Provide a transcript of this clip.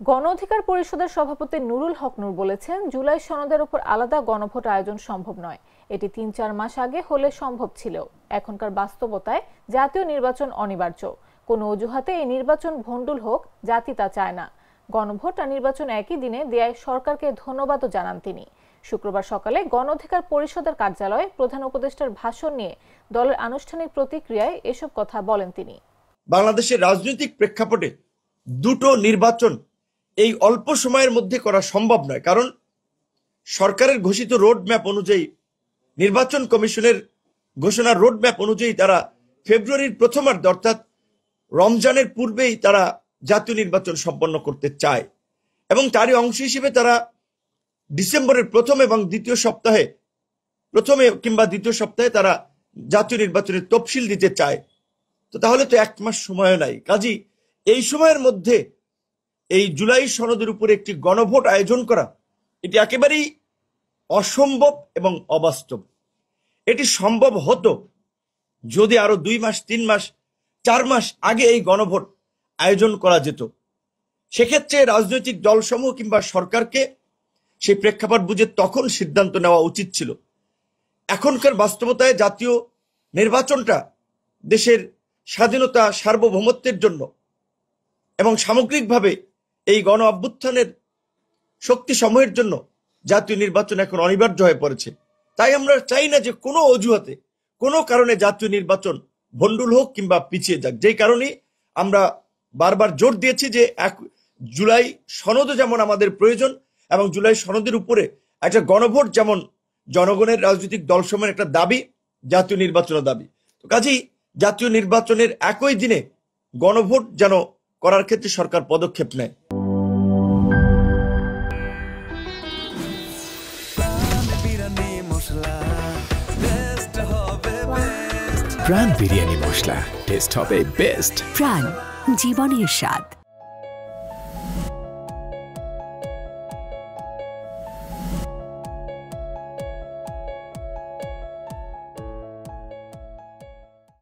গণ অধিকার পরিষদের সভাপতি নুরুল হক নূর বলেছেন, জুলাই সনদের উপর আলাদা গণভোট আয়োজন সম্ভব নয়। এটি ৩-৪ মাস আগে হলে সম্ভব ছিল। এখনকার বাস্তবতায় জাতীয় নির্বাচন অনিবার্য। কোনো অজুহাতে এই নির্বাচন ভণ্ডুল হোক, জাতি তা চায় না। গণভোট আর নির্বাচন একই দিনে দেয়ায় সরকারকে ধন্যবাদও জানান তিনি। শুক্রবার সকালে গণ অধিকার পরিষদের কার্যালয়ে প্রধান উপদেষ্টার ভাষণ নিয়ে দলের আনুষ্ঠানিক প্রতিক্রিয়ায় এসব কথা বলেন তিনি। বাংলাদেশের রাজনৈতিক প্রেক্ষাপটে দুটো নির্বাচন এই অল্প সময়ের মধ্যে করা সম্ভব নয়, কারণ সরকারের ঘোষিত রোডম্যাপ অনুযায়ী, নির্বাচন কমিশনের ঘোষণা রোডম্যাপ অনুযায়ী তারা ফেব্রুয়ারির প্রথমার্ধে অর্থাৎ রমজানের পূর্বেই তারা জাতীয় নির্বাচন সম্পন্ন করতে চায় এবং তারই অংশ হিসেবে তারা ডিসেম্বরের প্রথম কিংবা দ্বিতীয় সপ্তাহে তারা জাতীয় নির্বাচনের তফসিল দিতে চায়। তো তাহলে তো 1 মাস সময় নাই। কাজী এই সময়ের মধ্যে এই জুলাই সনদের উপরে একটি গণভোট আয়োজন করা এটি একেবারেই অসম্ভব এবং অবাস্তব। এটি সম্ভব হতো যদি আরো 2 মাস, 3 মাস, 4 মাস আগে এই গণভোট আয়োজন করা যেত। সেক্ষেত্রে রাজনৈতিক দলসমূহ কিংবা সরকারকে সেই প্রেক্ষাপট বুঝে তখন সিদ্ধান্ত নেওয়া উচিত ছিল। এখনকার বাস্তবতায় জাতীয় নির্বাচনটা দেশের স্বাধীনতা, সার্বভৌমত্বের জন্য এবং সামগ্রিকভাবে এই গণ অভ্যুত্থানের শক্তি সমূহের জন্য জাতীয় নির্বাচন এখন অনিবার্য হয়ে পড়েছে। তাই আমরা চাই না যে কোনো অজুহাতে, কোনো কারণে জাতীয় নির্বাচন ভণ্ডুল হোক কিংবা পিছিয়ে যাক। যেই কারণে আমরা বারবার জোর দিয়েছি যে জুলাই সনদও যেমন আমাদের প্রয়োজন এবং জুলাই সনদের উপরে একটা গণভোট যেমন জনগণের রাজনৈতিক দলসমূহের একটা দাবি, জাতীয় নির্বাচনের দাবি। তো কাজেই জাতীয় নির্বাচনের একই দিনে গণভোট যেন করার ক্ষেত্রে সরকার পদক্ষেপ নেয়। প্রাণ বিরিয়ানি মশলা, টেস্ট হবে বেস্ট। প্রাণ, জীবনের স্বাদ।